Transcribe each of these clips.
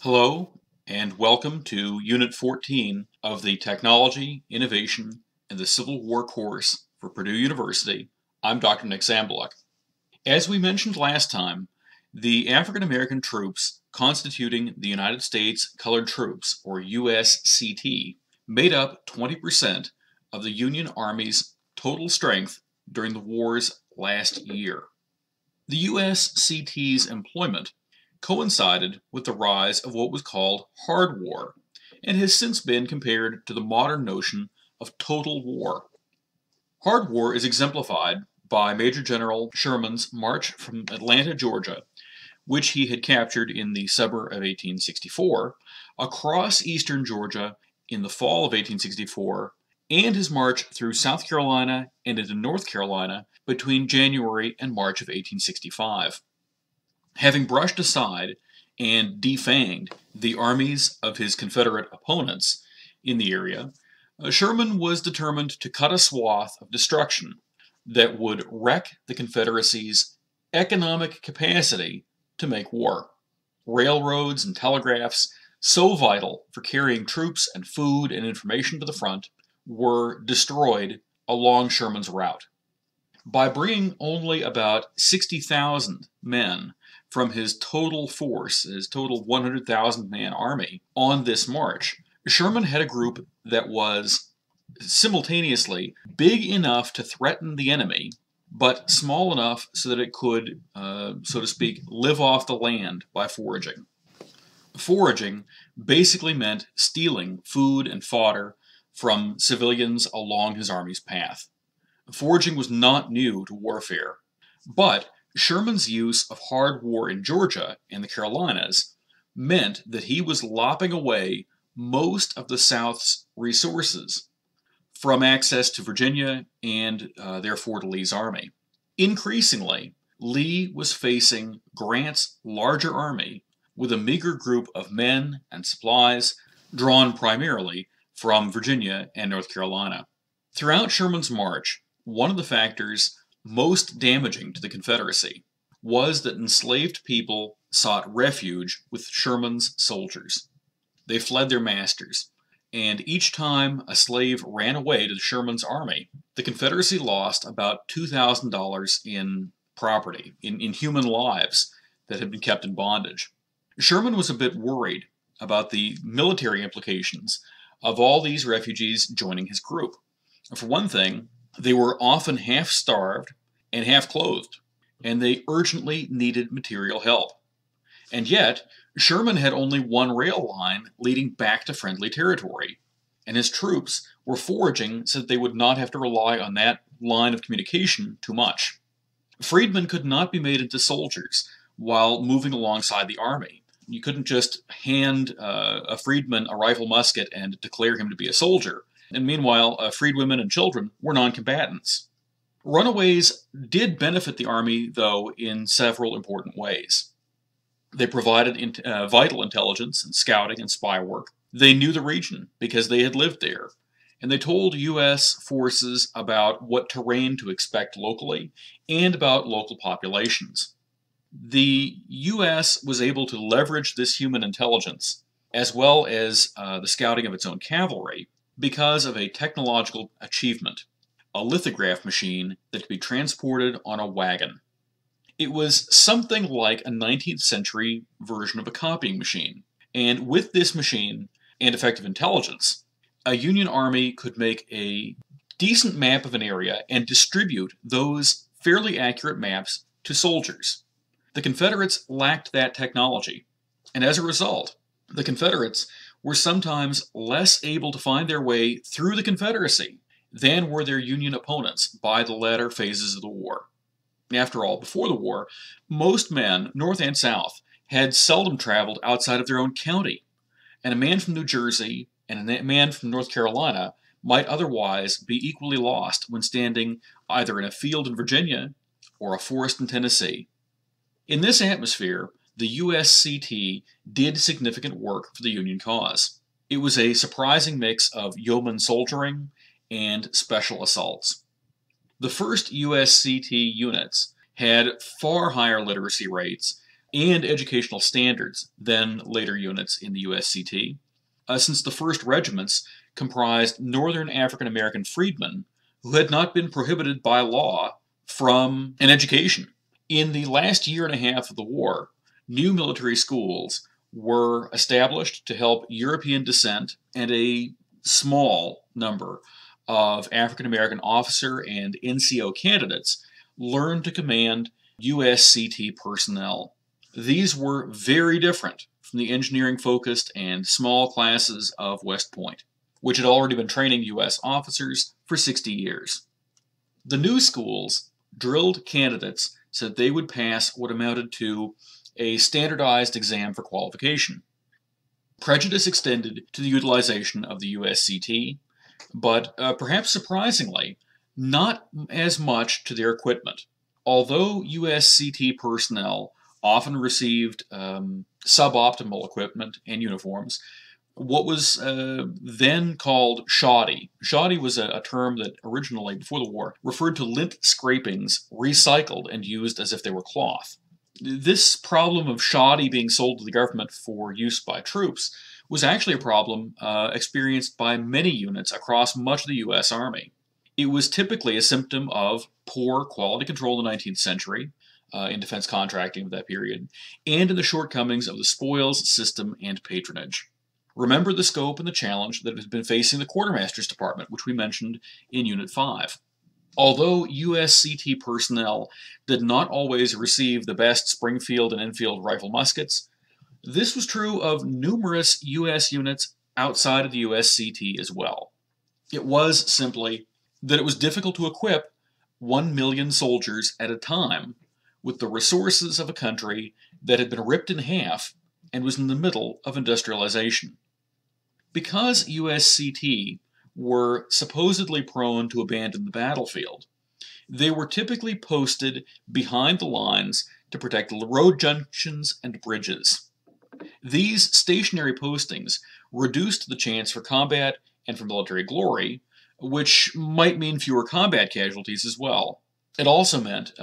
Hello, and welcome to Unit 14 of the Technology, Innovation, and the Civil War course for Purdue University. I'm Dr. Nick Sambaluk. As we mentioned last time, the African American troops constituting the United States Colored Troops, or USCT, made up 20% of the Union Army's total strength during the war's last year. The USCT's employment coincided with the rise of what was called hard war, and has since been compared to the modern notion of total war. Hard war is exemplified by Major General Sherman's march from Atlanta, Georgia, which he had captured in the summer of 1864, across eastern Georgia in the fall of 1864, and his march through South Carolina and into North Carolina between January and March of 1865. Having brushed aside and defanged the armies of his Confederate opponents in the area, Sherman was determined to cut a swath of destruction that would wreck the Confederacy's economic capacity to make war. Railroads and telegraphs, so vital for carrying troops and food and information to the front, were destroyed along Sherman's route. By bringing only about 60,000 men from his total force, his total 100,000 man army, on this march, Sherman had a group that was simultaneously big enough to threaten the enemy, but small enough so that it could, so to speak, live off the land by foraging. Foraging basically meant stealing food and fodder from civilians along his army's path. Foraging was not new to warfare, but Sherman's use of hard war in Georgia and the Carolinas meant that he was lopping away most of the South's resources from access to Virginia and therefore to Lee's army. Increasingly, Lee was facing Grant's larger army with a meager group of men and supplies drawn primarily from Virginia and North Carolina. Throughout Sherman's march, one of the factors most damaging to the Confederacy was that enslaved people sought refuge with Sherman's soldiers. They fled their masters, and each time a slave ran away to Sherman's army, the Confederacy lost about $2,000 in property, in human lives that had been kept in bondage. Sherman was a bit worried about the military implications of all these refugees joining his group. For one thing, they were often half-starved and half-clothed, and they urgently needed material help. And yet, Sherman had only one rail line leading back to friendly territory, and his troops were foraging so that they would not have to rely on that line of communication too much. Freedmen could not be made into soldiers while moving alongside the army. You couldn't just hand a freedman a rifle musket and declare him to be a soldier. And meanwhile, freedwomen and children were non-combatants. Runaways did benefit the Army, though, in several important ways. They provided vital intelligence and scouting and spy work. They knew the region because they had lived there, and they told U.S. forces about what terrain to expect locally and about local populations. The U.S. was able to leverage this human intelligence, as well as the scouting of its own cavalry, because of a technological achievement, a lithograph machine that could be transported on a wagon. It was something like a 19th century version of a copying machine, and with this machine and effective intelligence, a Union army could make a decent map of an area and distribute those fairly accurate maps to soldiers. The Confederates lacked that technology, and as a result, the Confederates were sometimes less able to find their way through the Confederacy than were their Union opponents by the latter phases of the war. After all, before the war, most men, North and South, had seldom traveled outside of their own county, and a man from New Jersey and a man from North Carolina might otherwise be equally lost when standing either in a field in Virginia or a forest in Tennessee. In this atmosphere, the USCT did significant work for the Union cause. It was a surprising mix of yeoman soldiering and special assaults. The first USCT units had far higher literacy rates and educational standards than later units in the USCT, since the first regiments comprised Northern African American freedmen who had not been prohibited by law from an education. In the last year and a half of the war, new military schools were established to help European descent and a small number of African American officer and NCO candidates learn to command USCT personnel. These were very different from the engineering-focused and small classes of West Point, which had already been training U.S. officers for 60 years. The new schools drilled candidates so that they would pass what amounted to a standardized exam for qualification. Prejudice extended to the utilization of the USCT, but perhaps surprisingly, not as much to their equipment. Although USCT personnel often received suboptimal equipment and uniforms, what was then called shoddy. Shoddy was a term that originally, before the war, referred to lint scrapings recycled and used as if they were cloth. This problem of shoddy being sold to the government for use by troops was actually a problem experienced by many units across much of the U.S. Army. It was typically a symptom of poor quality control in the 19th century, in defense contracting of that period, and in the shortcomings of the spoils system and patronage. Remember the scope and the challenge that has been facing the Quartermaster's Department, which we mentioned in Unit 5. Although USCT personnel did not always receive the best Springfield and Enfield rifle muskets, this was true of numerous U.S. units outside of the USCT as well. It was simply that it was difficult to equip 1 million soldiers at a time with the resources of a country that had been ripped in half and was in the middle of industrialization. Because USCT were supposedly prone to abandon the battlefield, they were typically posted behind the lines to protect road junctions and bridges. These stationary postings reduced the chance for combat and for military glory, which might mean fewer combat casualties as well. It also meant,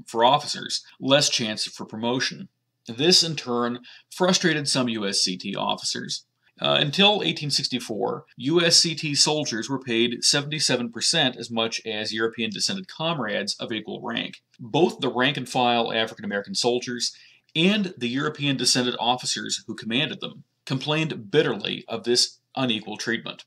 for officers, less chance for promotion. This, in turn, frustrated some USCT officers. Until 1864, USCT soldiers were paid 77% as much as European-descended comrades of equal rank. Both the rank-and-file African-American soldiers and the European-descended officers who commanded them complained bitterly of this unequal treatment.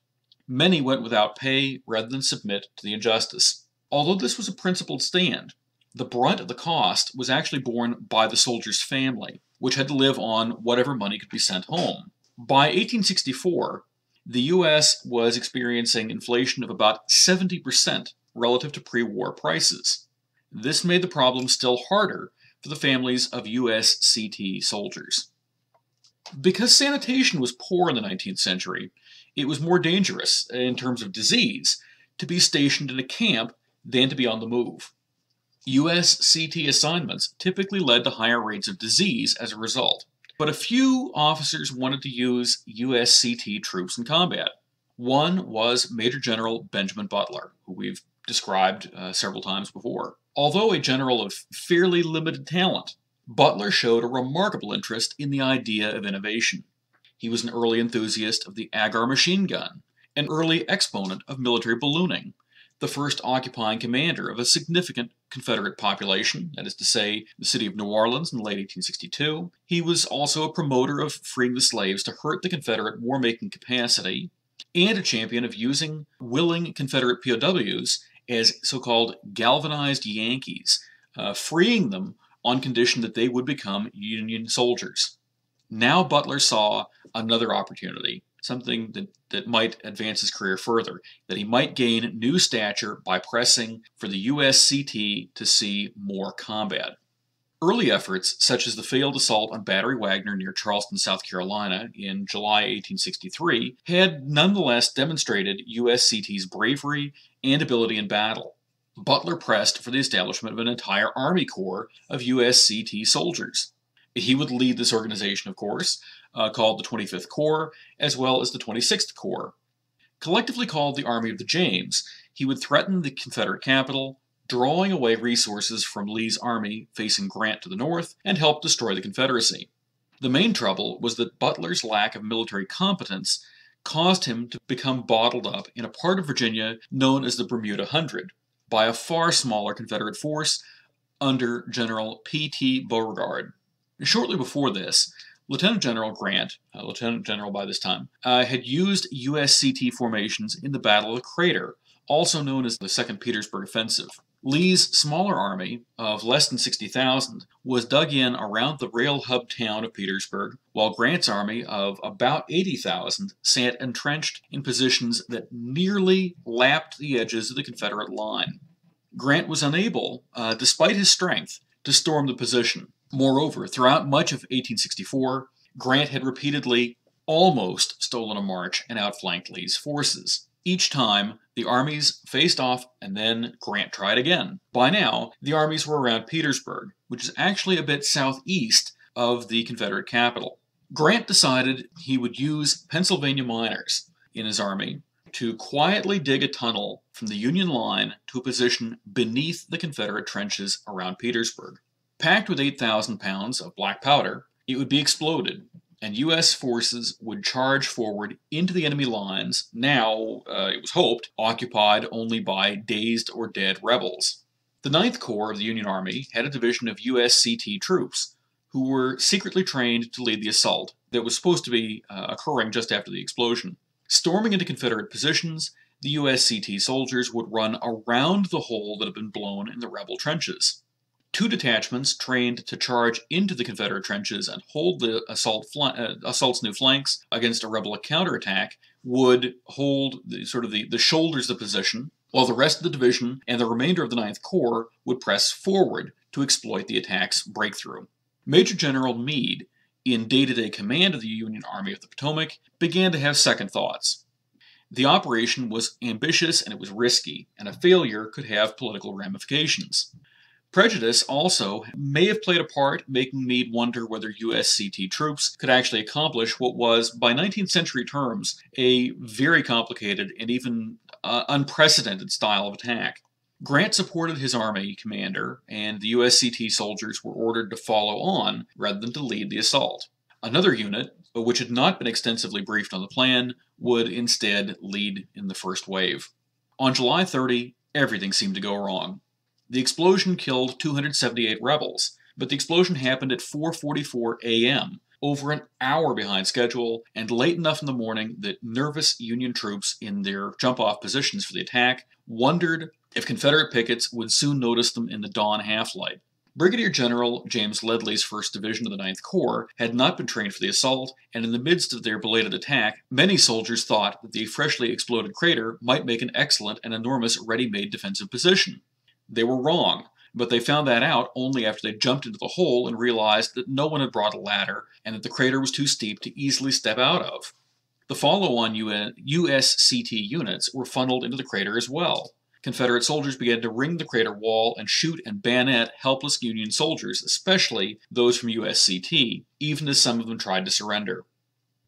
Many went without pay rather than submit to the injustice. Although this was a principled stand, the brunt of the cost was actually borne by the soldier's family, which had to live on whatever money could be sent home. By 1864, the U.S. was experiencing inflation of about 70% relative to pre-war prices. This made the problem still harder for the families of USCT soldiers. Because sanitation was poor in the 19th century, it was more dangerous, in terms of disease, to be stationed in a camp than to be on the move. USCT assignments typically led to higher rates of disease as a result. But a few officers wanted to use USCT troops in combat. One was Major General Benjamin Butler, who we've described several times before. Although a general of fairly limited talent, Butler showed a remarkable interest in the idea of innovation. He was an early enthusiast of the agar machine gun, an early exponent of military ballooning, the first occupying commander of a significant Confederate population, that is to say, the city of New Orleans in late 1862. He was also a promoter of freeing the slaves to hurt the Confederate war-making capacity, and a champion of using willing Confederate POWs as so-called galvanized Yankees, freeing them on condition that they would become Union soldiers. Now Butler saw another opportunity, something that might advance his career further, that he might gain new stature by pressing for the USCT to see more combat. Early efforts, such as the failed assault on Battery Wagner near Charleston, South Carolina in July 1863, had nonetheless demonstrated USCT's bravery and ability in battle. Butler pressed for the establishment of an entire Army Corps of USCT soldiers. He would lead this organization, of course, called the 25th Corps, as well as the 26th Corps. Collectively called the Army of the James, he would threaten the Confederate capital, drawing away resources from Lee's army facing Grant to the north and helped destroy the Confederacy. The main trouble was that Butler's lack of military competence caused him to become bottled up in a part of Virginia known as the Bermuda Hundred by a far smaller Confederate force under General P.T. Beauregard. Shortly before this, Lieutenant General Grant, Lieutenant General by this time, had used USCT formations in the Battle of the Crater, also known as the Second Petersburg Offensive. Lee's smaller army of less than 60,000 was dug in around the rail hub town of Petersburg, while Grant's army of about 80,000 sat entrenched in positions that nearly lapped the edges of the Confederate line. Grant was unable, despite his strength, to storm the position. Moreover, throughout much of 1864, Grant had repeatedly almost stolen a march and outflanked Lee's forces. Each time, the armies faced off, and then Grant tried again. By now, the armies were around Petersburg, which is actually a bit southeast of the Confederate capital. Grant decided he would use Pennsylvania miners in his army to quietly dig a tunnel from the Union line to a position beneath the Confederate trenches around Petersburg. Packed with 8,000 pounds of black powder, it would be exploded, and U.S. forces would charge forward into the enemy lines, now, it was hoped, occupied only by dazed or dead rebels. The Ninth Corps of the Union Army had a division of USCT troops, who were secretly trained to lead the assault that was supposed to be occurring just after the explosion. Storming into Confederate positions, the USCT soldiers would run around the hole that had been blown in the rebel trenches. Two detachments trained to charge into the Confederate trenches and hold the assault's new flanks against a rebel counterattack would hold the shoulders of the position, while the rest of the division and the remainder of the Ninth Corps would press forward to exploit the attack's breakthrough. Major General Meade, in day-to-day command of the Union Army of the Potomac, began to have second thoughts. The operation was ambitious and it was risky, and a failure could have political ramifications. Prejudice also may have played a part, making Meade wonder whether USCT troops could actually accomplish what was, by 19th century terms, a very complicated and even unprecedented style of attack. Grant supported his army commander, and the USCT soldiers were ordered to follow on rather than to lead the assault. Another unit, which had not been extensively briefed on the plan, would instead lead in the first wave. On July 30, everything seemed to go wrong. The explosion killed 278 rebels, but the explosion happened at 4:44 a.m., over an hour behind schedule, and late enough in the morning that nervous Union troops in their jump-off positions for the attack wondered if Confederate pickets would soon notice them in the dawn half-light. Brigadier General James Ledley's 1st Division of the Ninth Corps had not been trained for the assault, and in the midst of their belated attack, many soldiers thought that the freshly exploded crater might make an excellent and enormous ready-made defensive position. They were wrong, but they found that out only after they jumped into the hole and realized that no one had brought a ladder and that the crater was too steep to easily step out of. The follow-on USCT units were funneled into the crater as well. Confederate soldiers began to ring the crater wall and shoot and bayonet helpless Union soldiers, especially those from USCT, even as some of them tried to surrender.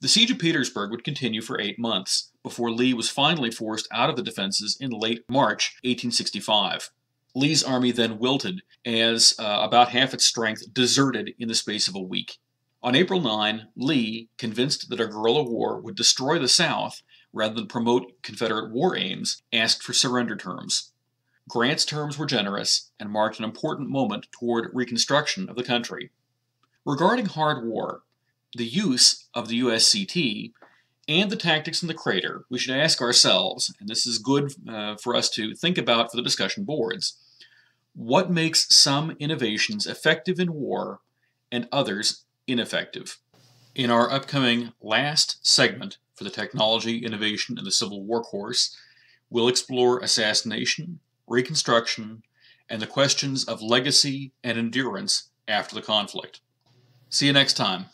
The siege of Petersburg would continue for 8 months, before Lee was finally forced out of the defenses in late March 1865. Lee's army then wilted as about half its strength deserted in the space of a week. On April 9, Lee, convinced that a guerrilla war would destroy the South rather than promote Confederate war aims, asked for surrender terms. Grant's terms were generous and marked an important moment toward reconstruction of the country. Regarding hard war, the use of the USCT and the tactics in the crater, we should ask ourselves, and this is good for us to think about for the discussion boards, what makes some innovations effective in war and others ineffective? In our upcoming last segment for the Technology, Innovation, and the Civil War course, we'll explore assassination, reconstruction, and the questions of legacy and endurance after the conflict. See you next time.